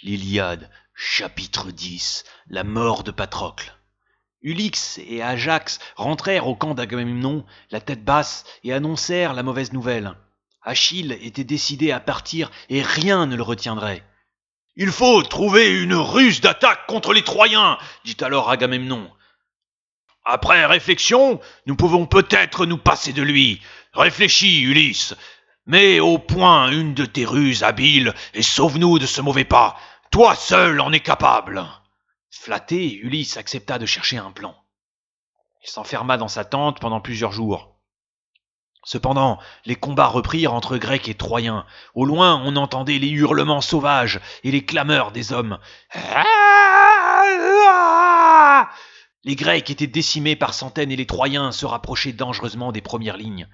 L'Iliade, chapitre 10, la mort de Patrocle. Ulysse et Ajax rentrèrent au camp d'Agamemnon, la tête basse, et annoncèrent la mauvaise nouvelle. Achille était décidé à partir et rien ne le retiendrait. « Il faut trouver une ruse d'attaque contre les Troyens, dit alors Agamemnon. Après réflexion, nous pouvons peut-être nous passer de lui. Réfléchis, Ulysse. Mets au point une de tes ruses habiles et sauve-nous de ce mauvais pas. Toi seul en es capable. » Flatté, Ulysse accepta de chercher un plan. Il s'enferma dans sa tente pendant plusieurs jours. Cependant, les combats reprirent entre Grecs et Troyens. Au loin, on entendait les hurlements sauvages et les clameurs des hommes. Les Grecs étaient décimés par centaines et les Troyens se rapprochaient dangereusement des premières lignes.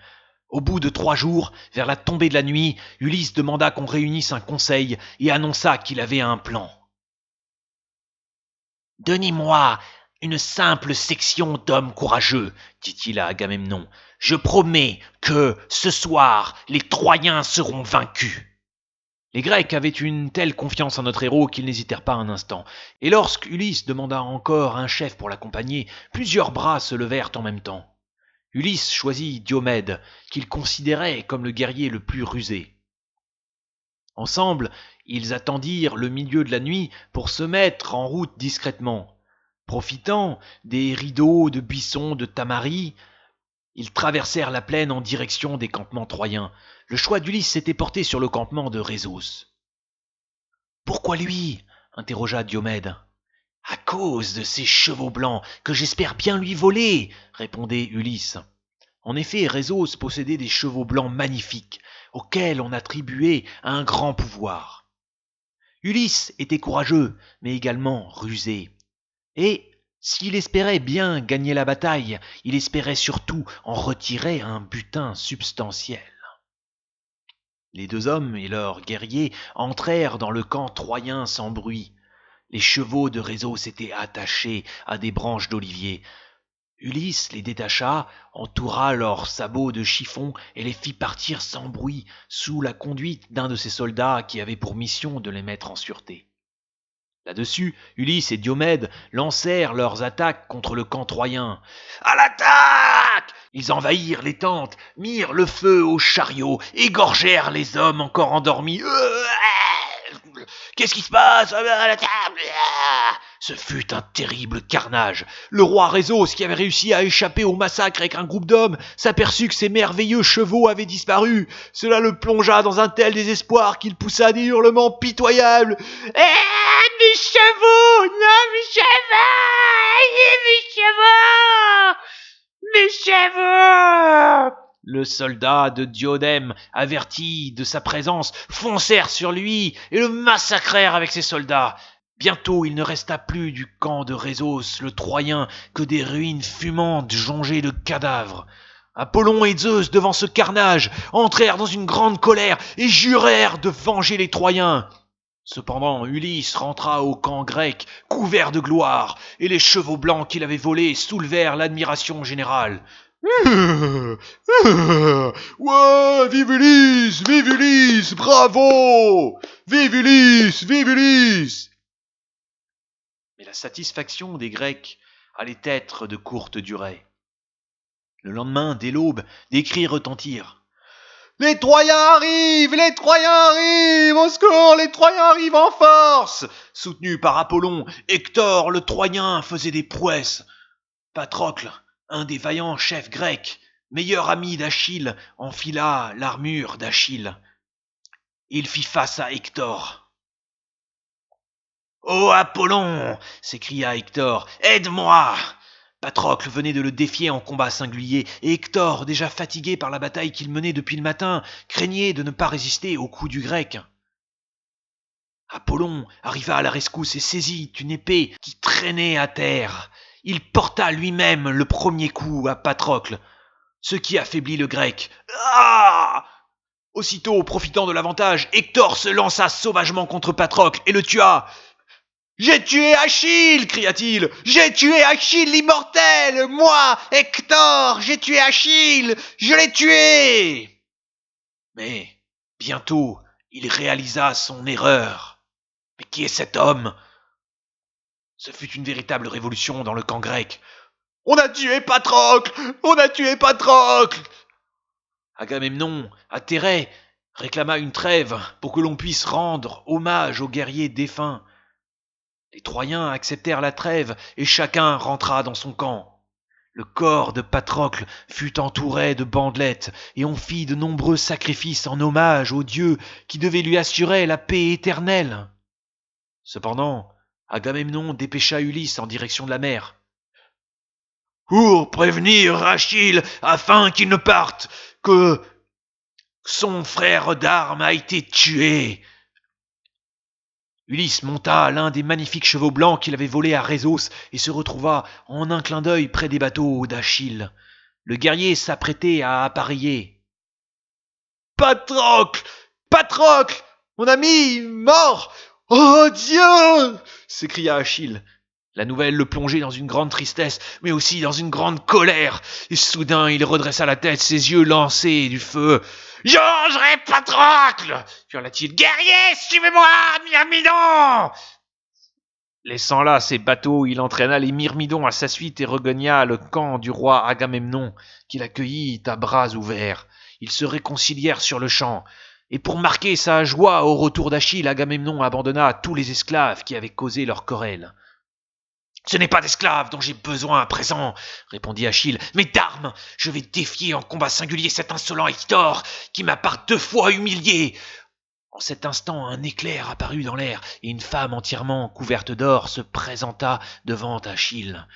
Au bout de 3 jours, vers la tombée de la nuit, Ulysse demanda qu'on réunisse un conseil et annonça qu'il avait un plan. « Donnez-moi une simple section d'hommes courageux, dit-il à Agamemnon. Je promets que, ce soir, les Troyens seront vaincus. » Les Grecs avaient une telle confiance en notre héros qu'ils n'hésitèrent pas un instant. Et lorsqu'Ulysse demanda encore un chef pour l'accompagner, plusieurs bras se levèrent en même temps. Ulysse choisit Diomède, qu'il considérait comme le guerrier le plus rusé. Ensemble, ils attendirent le milieu de la nuit pour se mettre en route discrètement. Profitant des rideaux de buissons de Tamarie, ils traversèrent la plaine en direction des campements troyens. Le choix d'Ulysse s'était porté sur le campement de Rhésos. « Pourquoi lui ?» interrogea Diomède. « À cause de ses chevaux blancs que j'espère bien lui voler, » répondait Ulysse. En effet, Rhésos possédait des chevaux blancs magnifiques, auxquels on attribuait un grand pouvoir. Ulysse était courageux, mais également rusé. Et, s'il espérait bien gagner la bataille, il espérait surtout en retirer un butin substantiel. Les 2 hommes et leurs guerriers entrèrent dans le camp troyen sans bruit. Les chevaux de Rhésos étaient attachés à des branches d'olivier. Ulysse les détacha, entoura leurs sabots de chiffon et les fit partir sans bruit, sous la conduite d'un de ses soldats qui avait pour mission de les mettre en sûreté. Là-dessus, Ulysse et Diomède lancèrent leurs attaques contre le camp troyen. « À l'attaque !» Ils envahirent les tentes, mirent le feu aux chariots, égorgèrent les hommes encore endormis. « Qu'est-ce qui se passe à la table ?» Ce fut un terrible carnage. Le roi Rhésos, qui avait réussi à échapper au massacre avec un groupe d'hommes, s'aperçut que ses merveilleux chevaux avaient disparu. Cela le plongea dans un tel désespoir qu'il poussa des hurlements pitoyables. « Mes chevaux! Non, mes chevaux! Mes chevaux! » Le soldat de Diadème, averti de sa présence, foncèrent sur lui et le massacrèrent avec ses soldats. Bientôt, il ne resta plus du camp de Rhésos, le Troyen, que des ruines fumantes jonchées de cadavres. Apollon et Zeus, devant ce carnage, entrèrent dans une grande colère et jurèrent de venger les Troyens. Cependant, Ulysse rentra au camp grec, couvert de gloire, et les chevaux blancs qu'il avait volés soulevèrent l'admiration générale. « Ouais, vive Ulysse, bravo! Vive Ulysse !» Mais la satisfaction des Grecs allait être de courte durée. Le lendemain, dès l'aube, des cris retentirent. « Les Troyens arrivent! Au secours, les Troyens arrivent en force !» Soutenu par Apollon, Hector, le Troyen, faisait des prouesses. Patrocle, un des vaillants chefs grecs, meilleur ami d'Achille, enfila l'armure d'Achille. Il fit face à Hector. « Oh Apollon !» s'écria Hector. « Aide-moi !» Patrocle venait de le défier en combat singulier, et Hector, déjà fatigué par la bataille qu'il menait depuis le matin, craignait de ne pas résister aux coups du Grec. Apollon arriva à la rescousse et saisit une épée qui traînait à terre. Il porta lui-même le premier coup à Patrocle, ce qui affaiblit le Grec. Ah ! Aussitôt, profitant de l'avantage, Hector se lança sauvagement contre Patrocle et le tua. « J'ai tué Achille !» cria-t-il. « J'ai tué Achille l'immortel ! Moi, Hector, j'ai tué Achille ! Je l'ai tué !» Mais bientôt, il réalisa son erreur. « Mais qui est cet homme ?» Ce fut une véritable révolution dans le camp grec. « On a tué Patrocle! On a tué Patrocle !» Agamemnon, atterré, réclama une trêve pour que l'on puisse rendre hommage aux guerriers défunts. Les Troyens acceptèrent la trêve et chacun rentra dans son camp. Le corps de Patrocle fut entouré de bandelettes et on fit de nombreux sacrifices en hommage au dieu qui devait lui assurer la paix éternelle. Cependant, Agamemnon dépêcha Ulysse en direction de la mer. « Pour prévenir Achille afin qu'il ne parte, que son frère d'armes a été tué. » Ulysse monta l'un des magnifiques chevaux blancs qu'il avait volés à Rhésos et se retrouva en un clin d'œil près des bateaux d'Achille. Le guerrier s'apprêtait à appareiller. « Patrocle! Patrocle! Mon ami, mort! Oh Dieu !» s'écria Achille. La nouvelle le plongeait dans une grande tristesse, mais aussi dans une grande colère. Et soudain, il redressa la tête, ses yeux lancés du feu. « J'engerai Patrocle !» hurla-t-il. « Guerrier, suivez-moi, Myrmidon !» Laissant là ses bateaux, il entraîna les Myrmidons à sa suite et regagna le camp du roi Agamemnon, qui l'accueillit à bras ouverts. Ils se réconcilièrent sur le champ. Et pour marquer sa joie au retour d'Achille, Agamemnon abandonna tous les esclaves qui avaient causé leur querelle. « Ce n'est pas d'esclaves dont j'ai besoin à présent, » répondit Achille, « mais d'armes. Je vais défier en combat singulier cet insolent Hector qui m'a par 2 fois humilié. » En cet instant, un éclair apparut dans l'air et une femme entièrement couverte d'or se présenta devant Achille.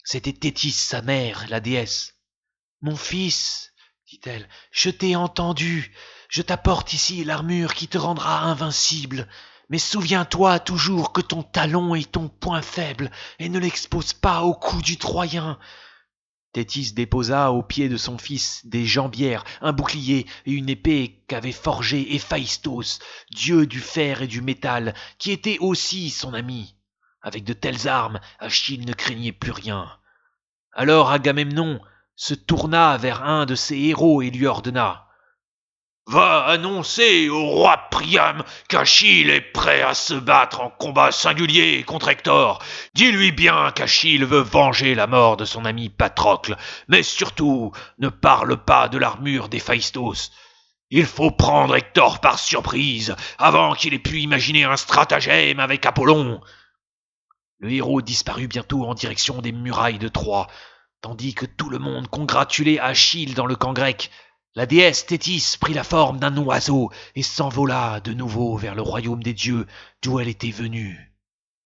C'était Thétis, sa mère, la déesse. « Mon fils, dit-elle, je t'ai entendu. Je t'apporte ici l'armure qui te rendra invincible. Mais souviens-toi toujours que ton talon est ton point faible et ne l'expose pas au coup du Troyen. » Thétis déposa aux pieds de son fils des jambières, un bouclier et une épée qu'avait forgée Héphaïstos, dieu du fer et du métal, qui était aussi son ami. Avec de telles armes, Achille ne craignait plus rien. Alors Agamemnon se tourna vers un de ses héros et lui ordonna: « Va annoncer au roi Priam qu'Achille est prêt à se battre en combat singulier contre Hector. Dis-lui bien qu'Achille veut venger la mort de son ami Patrocle, mais surtout ne parle pas de l'armure d'Héphaïstos. Il faut prendre Hector par surprise avant qu'il ait pu imaginer un stratagème avec Apollon. » Le héros disparut bientôt en direction des murailles de Troie, tandis que tout le monde congratulait Achille dans le camp grec. La déesse Thétis prit la forme d'un oiseau et s'envola de nouveau vers le royaume des dieux d'où elle était venue.